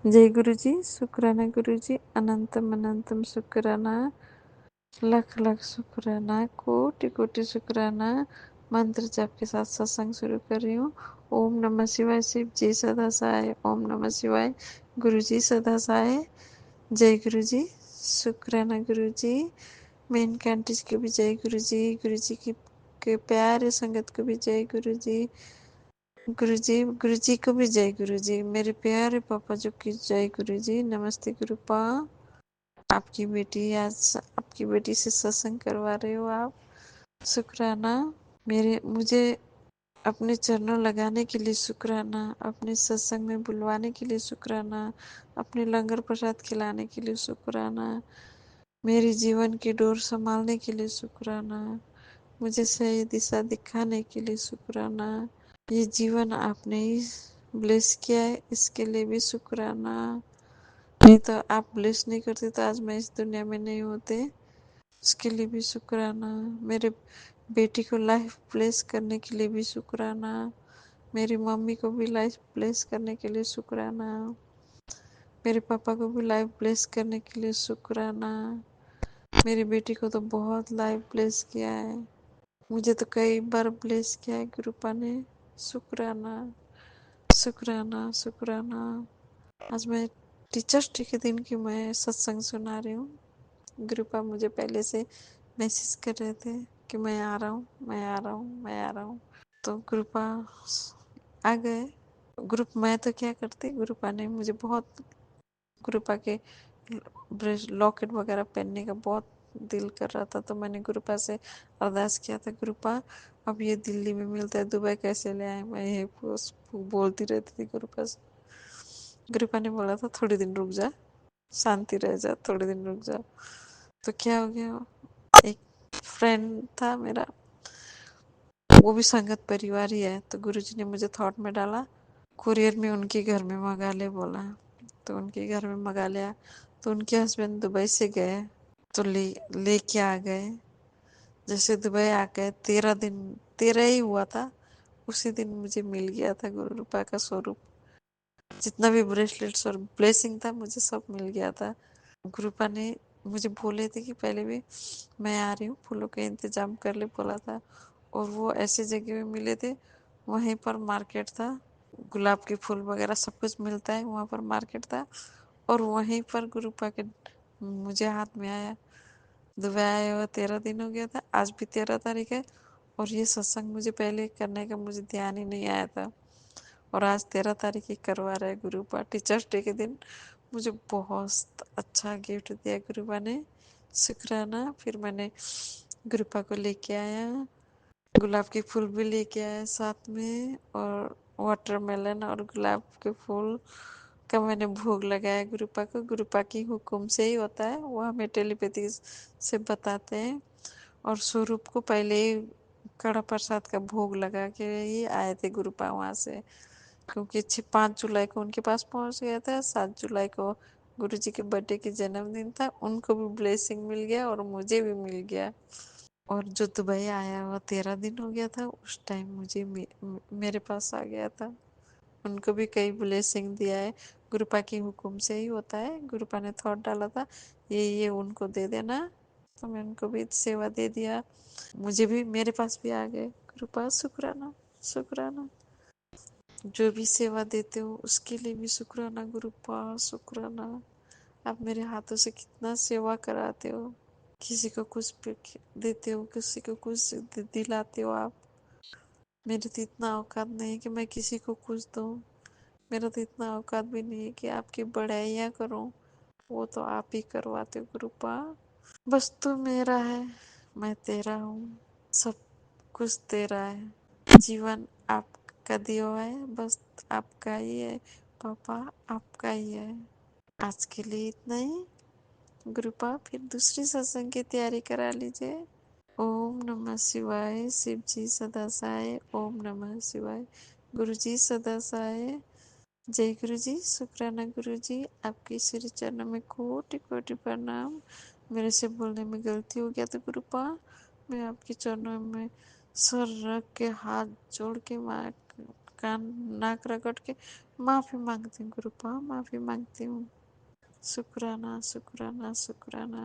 जय गुरु जी, शुक्राना गुरु जी, अनंतम अनंतम शुक्राना, लख लख शुक्राना, कोटि कोटि शुक्राना। मंत्र जाप के साथ सत्संग शुरू कर रही हूँ। ओम नमः शिवाय, शिव जी सदा सहाय। ओम नमः शिवाय, गुरु जी सदा सहाय। जय गुरु जी, शुक्राना गुरु जी। मेन कैंटीज को भी जय गुरु जी की के प्यारे संगत को भी जय गुरु जी। गुरु जी को भी जय गुरु जी। मेरे प्यारे पापा जो की जय गुरु जी। नमस्ते गुरुपा। आपकी बेटी से सत्संग करवा रहे हो आप, शुक्राना। मुझे अपने चरणों लगाने के लिए शुक्राना, अपने सत्संग में बुलवाने के लिए शुक्राना, अपने लंगर प्रसाद खिलाने के लिए शुक्राना, मेरी जीवन की डोर संभालने के लिए शुक्राना, मुझे सही दिशा दिखाने के लिए शुक्राना। ये जीवन आपने ही ब्लेस किया है, इसके लिए भी शुक्राना। नहीं तो आप ब्लेस नहीं करते तो आज मैं इस दुनिया में नहीं होते, उसके लिए भी शुक्राना। मेरे बेटी को लाइफ ब्लेस करने के लिए भी शुक्राना। मेरी मम्मी को भी लाइफ ब्लेस करने के लिए शुक्राना। मेरे पापा को भी लाइफ ब्लेस करने के लिए शुक्राना। मेरी बेटी को तो बहुत लाइफ ब्लेस किया है, मुझे तो कई बार ब्लेस किया है गुरुपा ने। शुक्राना शुक्राना शुक्राना। आज मैं टीचर्स डे के दिन की मैं सत्संग सुना रही हूँ। गुरुपा मुझे पहले से मैसेज कर रहे थे कि मैं आ रहा हूँ, मैं आ रहा हूँ, मैं आ रहा हूँ। तो गुरुपा आ गए। मैं तो क्या करती, गुरुपा ने मुझे बहुत, गुरुपा के लॉकेट वगैरह पहनने का बहुत दिल कर रहा था, तो मैंने गुरुपा से अरदास किया था, गुरुपा अब ये दिल्ली में मिलता है, दुबई कैसे ले आए। मैं ये बोलती रहती थी गुरुपा से। गुरुपा ने बोला था थोड़े दिन रुक जा, शांति रह जा, थोड़े दिन रुक जा। तो क्या हो गया, एक फ्रेंड था मेरा, वो भी संगत परिवार ही है, तो गुरुजी ने मुझे थॉट में डाला कुरियर में उनके घर में मंगा ले बोला, तो उनके घर में मंगा लिया। तो उनके हस्बैंड दुबई से गए, तो लेके आ गए। जैसे दुबई आ गए, 13 ही हुआ था, उसी दिन मुझे मिल गया था गुरु रूपा का स्वरूप। जितना भी ब्रेसलेट्स और ब्लेसिंग था मुझे सब मिल गया था। गुरुपा ने मुझे बोले थे कि पहले भी मैं आ रही हूँ, फूलों का इंतजाम कर ले बोला था। और वो ऐसे जगह में मिले थे, वहीं पर मार्केट था, गुलाब के फूल वगैरह सब कुछ मिलता है, वहाँ पर मार्केट था। और वहीं पर गुरुपा के मुझे हाथ में आया। दुबई आए हुआ 13 दिन हो गया था, आज भी 13 तारीख है। और ये सत्संग मुझे पहले करने का मुझे ध्यान ही नहीं आया था, और आज 13 तारीख ही करवा रहा है गुरुपा, टीचर्स डे के दिन। मुझे बहुत अच्छा गिफ्ट दिया गुरुपा ने, शुक्राना। फिर मैंने गुरुपा को लेके आया, गुलाब के फूल भी लेके आया साथ में, और वाटरमेलन और गुलाब के फूल का मैंने भोग लगाया गुरुपा को। गुरुपा की हुक्म से ही होता है, वो हमें टेलीपैथी से बताते हैं। और स्वरूप को पहले ही कड़ा प्रसाद का भोग लगा के ही आए थे गुरुपा वहाँ से, क्योंकि 5 जुलाई को उनके पास पहुँच गया था। 7 जुलाई को गुरु जी के बर्थडे के जन्मदिन था, उनको भी ब्लेसिंग मिल गया और मुझे भी मिल गया। और जो दुबई आया हुआ 13 दिन हो गया था, उस टाइम मुझे मेरे पास आ गया था। उनको भी कई ब्लेसिंग दिया है, गुरुपा की हुक्म से ही होता है। गुरुपा ने थॉट डाला था ये उनको दे देना, तो मैं उनको भी सेवा दे दिया, मुझे भी मेरे पास भी आ गए। गुरुपा शुक्राना शुक्राना। जो भी सेवा देते हो उसके लिए भी शुक्राना गुरुपा, शुक्राना। आप मेरे हाथों से कितना सेवा कराते हो, किसी को कुछ देते हो, किसी को कुछ दिलाते हो आप। मेरे तो इतना औकात नहीं है कि मैं किसी को कुछ दूँ, मेरा तो इतना औकात भी नहीं है कि आपकी बढ़ाइयाँ करूँ, वो तो आप ही करवाते हो गुरुपा। बस तू मेरा है, मैं तेरा हूँ, सब कुछ तेरा है, जीवन आपका दिया हुआ है, बस आपका ही है पापा, आपका ही है। आज के लिए इतना ही गुरुपा, फिर दूसरी सत्संग की तैयारी करा लीजिए। ओम नमः शिवाय, शिव जी सदा सहाय। ओम नमः शिवाय, गुरु जी सदा सहाय। जय गुरु जी, शुक्राना गुरु जी, आपके श्री चरणों में कोटि कोटि प्रणाम। मेरे से बोलने में गलती हो गया तो गुरुपा, मैं आपके चरणों में सर रख के हाथ जोड़ के कान नाक रगड़ के माफ़ी मांगती हूँ गुरुपा, माफ़ी मांगती हूँ। शुक्राना शुक्राना शुक्राना,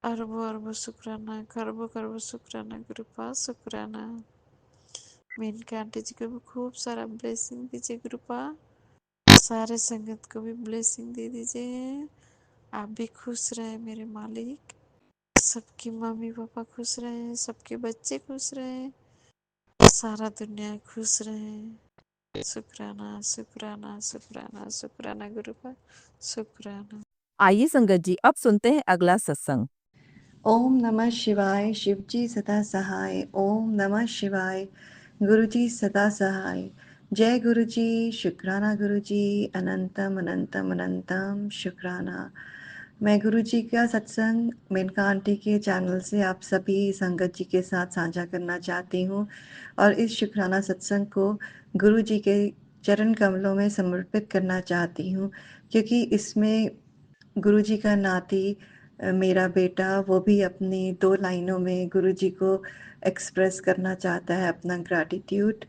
अरबों अरबों शुक्राना, खरबों खरबों शुक्राना गुरुपा, शुक्राना। मेनका आंटी जी को भी खूब सारा ब्लेसिंग दीजिए गुरुपा, सारे संगत को भी ब्लेसिंग दे दीजिए। आप भी खुश रहे मेरे मालिक, सबकी मम्मी पापा खुश रहे, सबके बच्चे खुश रहे, सारा दुनिया खुश रहे। शुक्राना शुक्राना शुक्राना शुक्राना गुरुपा, शुक्राना। आइए संगत जी, अब सुनते हैं अगला सत्संग। ओम नमः शिवाय, शिवजी सदा सहाय। ओम नमः शिवाय, गुरुजी सदा सहाय। जय गुरुजी, शुक्राना गुरुजी, अनंतम अनंतम अनंतम शुक्राना। मैं गुरुजी का सत्संग मेनका आंटी के चैनल से आप सभी संगत जी के साथ साझा करना चाहती हूँ और इस शुक्राना सत्संग को गुरुजी के चरण कमलों में समर्पित करना चाहती हूँ, क्योंकि इसमें गुरुजी का नाती मेरा बेटा वो भी अपनी 2 लाइनों में गुरुजी को एक्सप्रेस करना चाहता है अपना ग्रैटिट्यूड।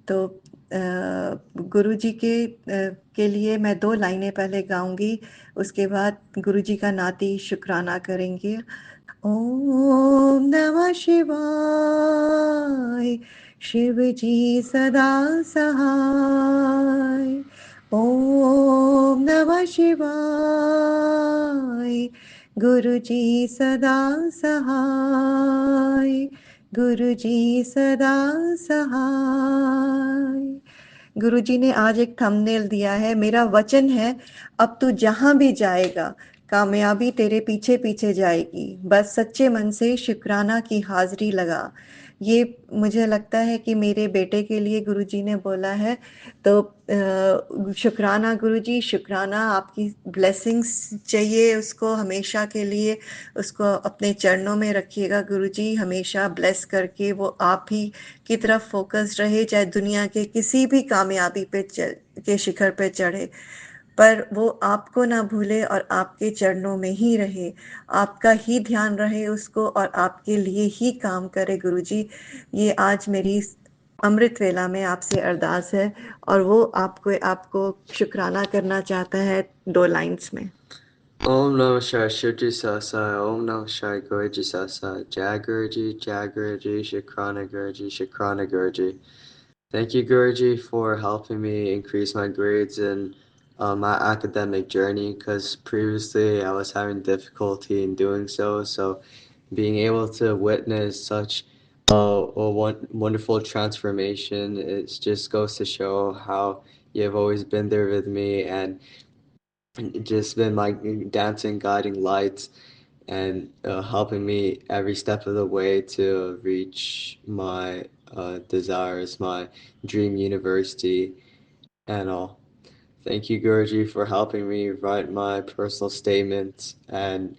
तो गुरुजी के लिए मैं 2 लाइनें पहले गाऊंगी, उसके बाद गुरुजी का नाती शुक्राना करेंगे। ओम नमः शिवाय, शिवजी सदा सहाय। ओम नमः शिवाय, गुरुजी सदा सहाय। गुरुजी सदा सहाय। गुरुजी ने आज एक थंबनेल दिया है, मेरा वचन है अब तू जहां भी जाएगा कामयाबी तेरे पीछे पीछे जाएगी, बस सच्चे मन से शुक्राना की हाजिरी लगा। ये मुझे लगता है कि मेरे बेटे के लिए गुरुजी ने बोला है। तो शुक्राना गुरुजी, शुक्राना, आपकी ब्लेसिंग्स चाहिए उसको हमेशा के लिए, उसको अपने चरणों में रखिएगा गुरुजी, हमेशा ब्लेस करके वो आप ही की तरफ फोकस रहे, चाहे दुनिया के किसी भी कामयाबी के शिखर पे चढ़े, पर वो आपको ना भूले और आपके चरणों में ही रहे, आपका ही ध्यान रहे उसको और आपके लिए ही काम करे गुरुजी। ये आज मेरी अमृत वेला में आपसे अरदास है और वो आपको शुक्राना करना चाहता है 2 लाइन्स में। Om Namah Shivaya, Shivji Sasai, Om Namah Shivaya, Guruji Sasai, Jai Guruji, Jai Guruji, Shakrana Guruji, Shakrana Guruji. Thank you, Guruji, for helping me increase my grades in my academic journey, because previously I was having difficulty in doing so. So being able to witness such wonderful transformation, it just goes to show how you've always been there with me and just been my dancing guiding lights and helping me every step of the way to reach my desires, my dream university and all. Thank you, Guruji, for helping me write my personal statements and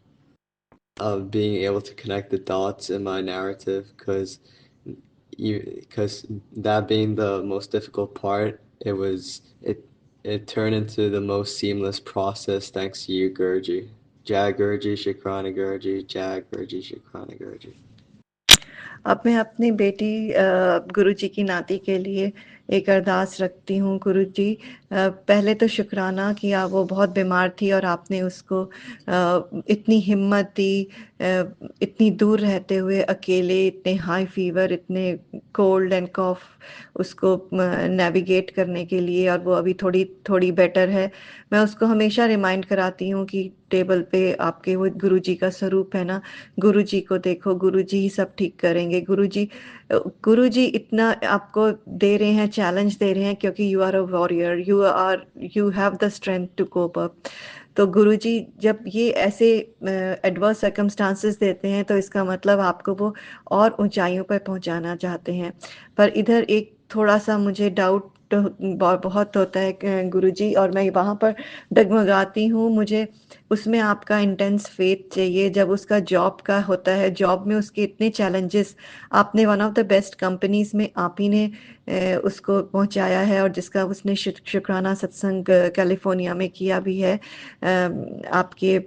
being able to connect the dots in my narrative, because that being the most difficult part, it turned into the most seamless process thanks to you, Guruji. Jai Guruji, Shakrana Guruji, Jai Guruji, Shakrana Guruji. अब मैं अपनी बेटी गुरुजी की नाती के लिए एक अरदास रखती हूँ। गुरुजी, पहले तो शुक्राना किया, वो बहुत बीमार थी और आपने उसको इतनी हिम्मत दी, इतनी दूर रहते हुए अकेले, इतने हाई फीवर, इतने कोल्ड एंड कॉफ उसको नेविगेट करने के लिए, और वो अभी थोड़ी थोड़ी बेटर है। मैं उसको हमेशा रिमाइंड कराती हूँ कि टेबल पे आपके वो गुरुजी का स्वरूप है ना, गुरुजी को देखो, गुरुजी ही सब ठीक करेंगे। गुरुजी इतना आपको दे रहे हैं, चैलेंज दे रहे हैं, क्योंकि you are a warrior, you have the strength to cope up. तो गुरुजी जब ये ऐसे एडवर्स सर्कमस्टांसेस देते हैं तो इसका मतलब आपको वो और ऊंचाइयों पर पहुंचाना चाहते हैं। पर इधर एक थोड़ा सा मुझे डाउट बहुत होता है गुरुजी, और मैं वहाँ पर डगमगाती हूँ। मुझे उसमें आपका इंटेंस फेथ चाहिए। जब उसका जॉब का होता है, जॉब में उसके इतने चैलेंजेस, आपने one of the best companies में आप ही ने उसको पहुंचाया है, और जिसका उसने शुक्राना सत्संग कैलिफोर्निया में किया भी है आपके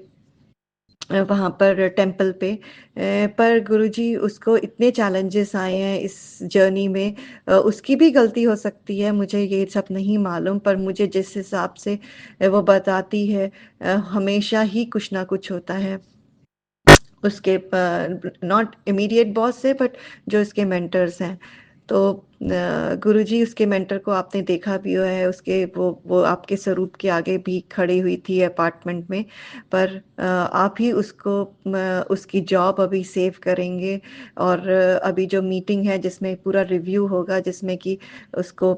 वहाँ पर टेम्पल पे। पर गुरुजी उसको इतने चैलेंजेस आए हैं इस जर्नी में, उसकी भी गलती हो सकती है, मुझे ये सब नहीं मालूम, पर मुझे जिस हिसाब से वो बताती है, हमेशा ही कुछ ना कुछ होता है उसके, नॉट इमीडिएट बॉस से, बट जो उसके मेंटर्स हैं। तो गुरुजी उसके मेंटर को आपने देखा भी हुआ है, उसके वो आपके स्वरूप के आगे भी खड़ी हुई थी अपार्टमेंट में। पर आप ही उसको उसकी जॉब अभी सेव करेंगे। और अभी जो मीटिंग है जिसमें पूरा रिव्यू होगा, जिसमें कि उसको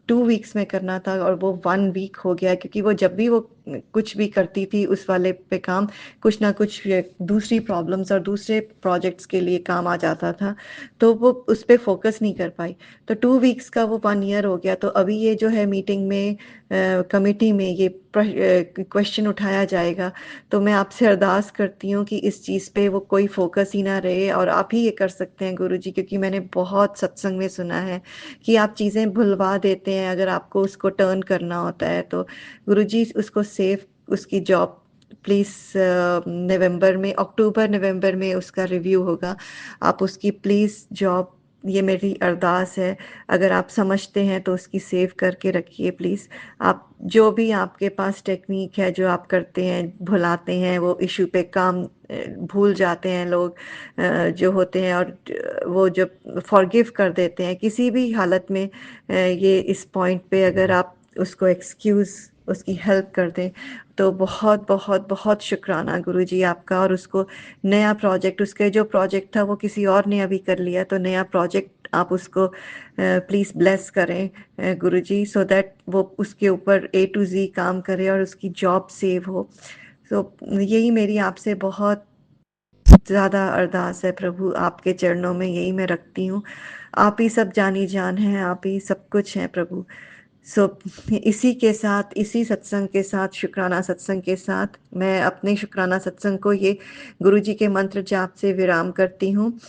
2 वीक्स में करना था और वो 1 वीक हो गया, क्योंकि वो जब भी वो कुछ भी करती थी उस वाले पे काम, कुछ ना कुछ दूसरी प्रॉब्लम्स और दूसरे प्रोजेक्ट्स के लिए काम आ जाता था, तो वो उस पे फोकस नहीं कर पाई। तो 2 वीक्स का वो 1 ईयर हो गया। तो अभी ये जो है मीटिंग में, कमिटी में ये क्वेश्चन उठाया जाएगा। तो मैं आपसे अरदास करती हूँ कि इस चीज़ पे वो कोई फोकस ही ना रहे, और आप ही ये कर सकते हैं गुरुजी, क्योंकि मैंने बहुत सत्संग में सुना है कि आप चीज़ें भुलवा देते हैं अगर आपको उसको टर्न करना होता है। तो गुरुजी उसको सेफ, उसकी जॉब प्लीज़, नवंबर में, अक्टूबर नवंबर में उसका रिव्यू होगा, आप उसकी प्लीज़ जॉब, ये मेरी अरदास है, अगर आप समझते हैं तो उसकी सेव करके रखिए प्लीज़। आप जो भी आपके पास टेक्निक है जो आप करते हैं, भुलाते हैं वो इशू पे काम, भूल जाते हैं लोग जो होते हैं, और वो जब फॉरगिव कर देते हैं किसी भी हालत में, ये इस पॉइंट पे अगर आप उसको एक्सक्यूज़, उसकी हेल्प कर दें, तो बहुत बहुत बहुत शुक्राना गुरुजी आपका। और उसको नया प्रोजेक्ट, उसके जो प्रोजेक्ट था वो किसी और ने अभी कर लिया, तो नया प्रोजेक्ट आप उसको प्लीज़ ब्लेस करें गुरुजी, सो दैट वो उसके ऊपर A to Z काम करे और उसकी जॉब सेव हो। तो यही मेरी आपसे बहुत ज़्यादा अरदास है प्रभु, आपके चरणों में यही मैं रखती हूँ। आप ही सब जानी जान हैं, आप ही सब कुछ हैं प्रभु। सो इसी के साथ, इसी सत्संग के साथ, शुक्राना सत्संग के साथ, मैं अपने शुक्राना सत्संग को ये गुरुजी के मंत्र जाप से विराम करती हूँ।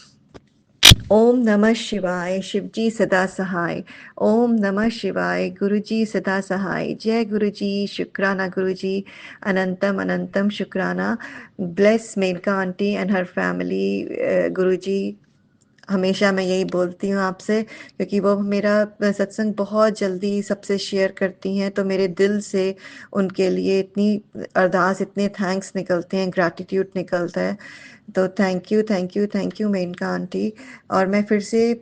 ओम नमः शिवाय, शिवजी सदा सहाय। ओम नमः शिवाय, गुरुजी सदा सहाय। जय गुरुजी, शुक्राना गुरुजी, अनंतम अनंतम शुक्राना। Bless Menka aunty and her family Guruji. हमेशा मैं यही बोलती हूँ आपसे, क्योंकि वो मेरा सत्संग बहुत जल्दी सबसे शेयर करती हैं, तो मेरे दिल से उनके लिए इतनी अरदास, इतने थैंक्स निकलते हैं, ग्रैटिट्यूड निकलता है। तो thank you thank you thank you Menka aunty. और मैं फिर से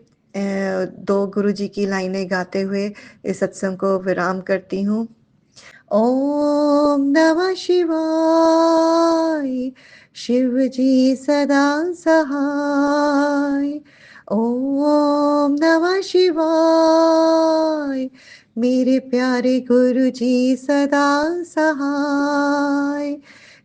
2 गुरुजी की लाइनें गाते हुए इस सत्संग को विराम करती हूँ। ओम नमः शिवाय, शिवजी सदा सहाय। ओम नमः शिवाय, मेरे प्यारे गुरुजी सदा सहाय।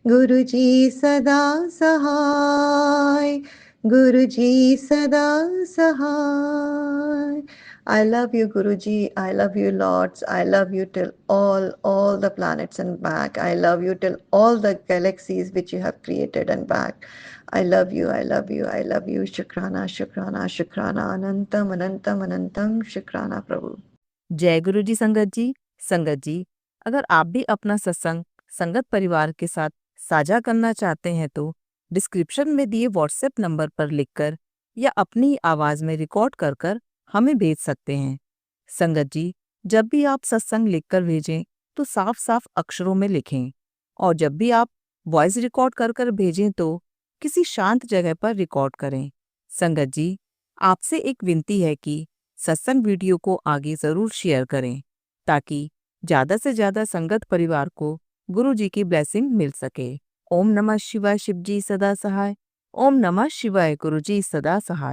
गुरुजी सदा सहाय, गुरुजी सदा सहाय। I love you, Guruji. I love you, Lords. I love you till all the planets and back. I love you till all the galaxies which you have created and back. I love you. I love you. I love you. Shukrana, Shukrana, Shukrana. Anantam, Anantam, Anantam. Shukrana, Prabhu. जय गुरु जी संगत जी, अगर आप भी अपना सत्संग संगत परिवार के साथ साझा करना चाहते हैं तो डिस्क्रिप्शन में दिए व्हाट्सएप नंबर पर लिखकर या अपनी आवाज में रिकॉर्ड कर हमें भेज सकते हैं। संगत जी, जब भी आप सत्संग लिखकर भेजें तो साफ साफ अक्षरों में लिखें, और जब भी आप वॉइस रिकॉर्ड कर भेजें तो किसी शांत जगह पर रिकॉर्ड करें। संगत जी, आपसे एक विनती है कि सत्संग वीडियो को आगे जरूर शेयर करें, ताकि ज्यादा से ज्यादा संगत परिवार को गुरु जी की ब्लेसिंग मिल सके। ओम नमः शिवाय, शिवजी सदा सहाय। ओम नमः शिवाय, गुरु जी सदा सहाय।